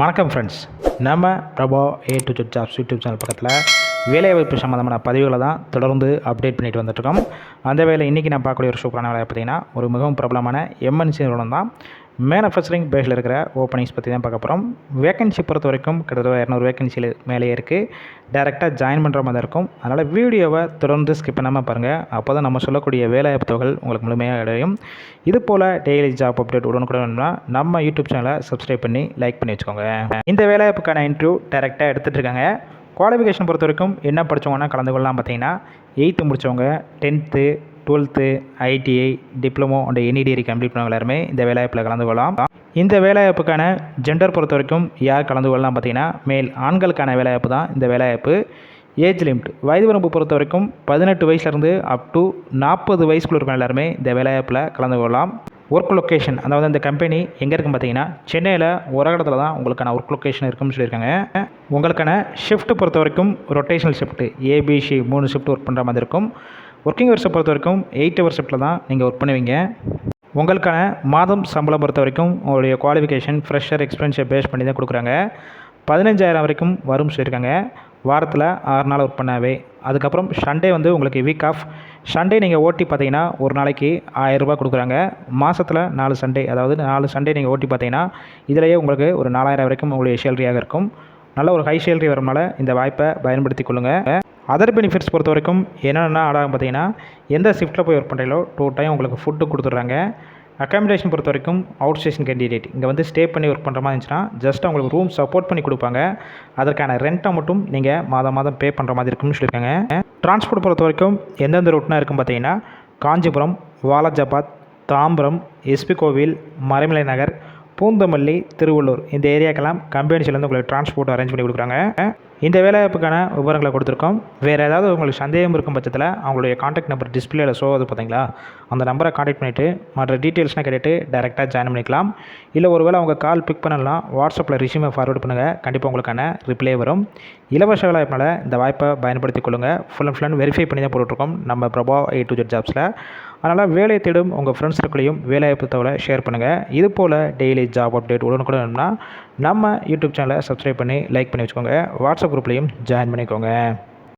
வணக்கம் ஃப்ரெண்ட்ஸ், நம்ம Prabha A to Z jobs YouTube channel பக்கத்தில் வேலைவாய்ப்பு சம்மந்தமான பதிவுகளை தான் தொடர்ந்து அப்டேட் பண்ணிட்டு வந்துட்டுருக்கோம். அந்த வேலை இன்றைக்கி நான் பார்க்கக்கூடிய ஒரு சூப்பரான வேலை பார்த்திங்கன்னா ஒரு மிகவும் பிரபலமான MNC நிறுவனம் தான். மேனுஃபேக்சரிங் பேஸில் இருக்கிற ஓப்பனிங்ஸ் பற்றி தான் பார்க்க போகிறோம். வேக்கன்சி பொறுத்த வரைக்கும் கிட்டத்தட்ட 200 வேக்கன்சியில் மேலேயே இருக்குது. டேரெக்டாக ஜாயின் பண்ணுற மாதிரி இருக்கும். அதனால் வீடியோவை தொடர்ந்து ஸ்கிப் பண்ணாமல் பாருங்கள். அப்போ தான் நம்ம சொல்லக்கூடிய வேலைவாய்ப்பு தொகைகள் உங்களுக்கு முழுமையாக அடையும். இது போல் டெய்லி ஜாப் அப்டேட் உடனுக்குடன் வேணும்னா நம்ம யூடியூப் சேனலை சப்ஸ்கிரைப் பண்ணி லைக் பண்ணி வச்சுக்கோங்க. இந்த வேலைவாய்ப்புக்கான இன்டர்வியூ டேரெக்டாக எடுத்துகிட்டு இருக்காங்க. குவாலிஃபிகேஷன் பொறுத்த வரைக்கும் என்ன படித்தவங்கன்னா கலந்து கொள்ளலாம். பார்த்தீங்கன்னா 8th முடித்தவங்க, 10th, 12th, ITI, diploma and any degree complete பண்ணவங்க எல்லாருமே இந்த வேலைவாய்ப்பில் கலந்து கொள்ளலாம். இந்த வேலைவாய்ப்புக்கான ஜெண்டர் பொறுத்த வரைக்கும் யார் கலந்து கொள்ளலாம் பார்த்தீங்கன்னா மேல் ஆண்களுக்கான வேலைவாய்ப்பு தான் இந்த வேலைவாய்ப்பு. ஏஜ் லிமிட் வயது வரம்பு பொறுத்த வரைக்கும் 18 வயசுலேருந்து அப் டு 40 வயசுக்குள்ள இருக்கிற எல்லாருமே இந்த வேலைவாய்ப்பில் கலந்து கொள்ளலாம். ஒர்க் லொக்கேஷன், அதாவது இந்த கம்பெனி எங்கே இருக்குன்னு பார்த்தீங்கன்னா சென்னையில் ஒரு இடத்துல தான் உங்களுக்கான ஒர்க் லொக்கேஷன் இருக்குன்னு சொல்லியிருக்காங்க. உங்களுக்கான ஷிஃப்ட் பொறுத்த வரைக்கும் rotational shift ABC 3 shift work பண்ணுற மாதிரி இருக்கும். ஒர்க்கிங் ஹவர்ஸை பொறுத்த வரைக்கும் 8 ஹவர் ஷிஃப்ட்டில் தான் நீங்கள் ஒர்க் பண்ணுவீங்க. உங்களுக்கான மாதம் சம்பளம் பொறுத்த வரைக்கும் உங்களுடைய குவாலிஃபிகேஷன் ஃப்ரெஷர் எக்ஸ்பீரியன்ஸை பேஸ் பண்ணி தான் கொடுக்குறாங்க. 15,000 வரைக்கும் வரும் சொல்லியிருக்காங்க. வாரத்தில் 6 நாள் ஒர்க் பண்ணாவே. அதுக்கப்புறம் சண்டே உங்களுக்கு வீக் ஆஃப். சண்டே நீங்கள் ஓட்டி பார்த்தீங்கன்னா ஒரு நாளைக்கு 1000 ரூபாய் கொடுக்குறாங்க. மாதத்தில் 4 சண்டே, அதாவது 4 சண்டே நீங்கள் ஓட்டி பார்த்தீங்கன்னா இதிலேயே உங்களுக்கு ஒரு 4000 வரைக்கும் உங்களுடைய சேலரியாக இருக்கும். நல்ல ஒரு ஹை சேலரி வரனால இந்த வாய்ப்பை பயன்படுத்தி கொள்ளுங்கள். அதர் பெனிஃபிட்ஸ் பொறுத்த வரைக்கும் என்னென்னா ஆடாகும் பார்த்தீங்கன்னா எந்த ஷிஃப்ட்டில் போய் ஒர்க் பண்ணுறீங்களோ 2 டைம் உங்களுக்கு ஃபுட்டு கொடுத்துட்றாங்க. அக்காமடேஷன் பொறுத்த வரைக்கும் அவுட் ஸ்டேஷன் கேண்டிடேட் இங்கே ஸ்டே பண்ணி ஒர்க் பண்ணுற மாதிரி இருந்துச்சுன்னா ஜஸ்ட் அவங்களுக்கு ரூம் சப்போர்ட் பண்ணி கொடுப்பாங்க. அதற்கான ரெண்ட்டை மட்டும் நீங்கள் மாதம் பே பண்ணுற மாதிரி இருக்குன்னு சொல்லியிருக்காங்க. டிரான்ஸ்போர்ட் பொறுத்த வரைக்கும் எந்தெந்த ரூட்னா இருக்கும் பார்த்தீங்கன்னா காஞ்சிபுரம், வாலாஜாபாத், தாம்பரம், SP கோவில், மறைமலை நகர், பூந்தமல்லி, திருவள்ளூர் இந்த ஏரியாக்கெல்லாம் கம்பெனிஸ்லேருந்து உங்களுக்கு டிரான்ஸ்போர்ட் அரேஞ்ச் பண்ணி கொடுக்குறாங்க. இந்த வேலைவாய்ப்புக்கான விவரங்களை கொடுத்துருக்கோம். வேறு ஏதாவது உங்களுக்கு சந்தேகம் இருக்கும் பட்சத்தில் அவங்களுடைய காண்டாக்ட் நம்பர் டிஸ்பிளேல ஷோ ஆகுது பார்த்தீங்களா, அந்த நம்பரை காண்டாக்ட் பண்ணிவிட்டு மற்ற டீட்டெயில்ஸ்னால் கேட்டுட்டு டேரெக்டாக ஜாயின் பண்ணிக்கலாம். இல்லை ஒருவேளை அவங்க கால் பிக் பண்ணலாம், வாட்ஸ்அப்பில் ரெஸ்யூமை ஃபார்வர்ட் பண்ணுங்கள். கண்டிப்பாக உங்களுக்கான ரிப்ளை வரும். இலவச வேலைவாய்ப்பினால் இந்த வாய்ப்பை பயன்படுத்திக் கொள்ளுங்கள். ஃபுல் அண்ட் வெரிஃபை பண்ணி தான் போட்டுருக்கோம் நம்ம பிரபா A to Z ஜாப்ஸில். அதனால் வேலையை தேடும் உங்கள் ஃப்ரெண்ட்ஸ் சர்க்கிளையும் வேலைவாய்ப்பு தகவலை ஷேர் பண்ணுங்கள். இது போல் டெய்லி ஜாப் அப்டேட் உடனுக்குடன் வேணும்னா நம்ம யூடியூப் சேனலை சப்ஸ்கிரைப் பண்ணி லைக் பண்ணி வச்சுக்கோங்க. வாட்ஸ்அப் குரூப்லேயும் ஜாயின் பண்ணிக்கோங்க.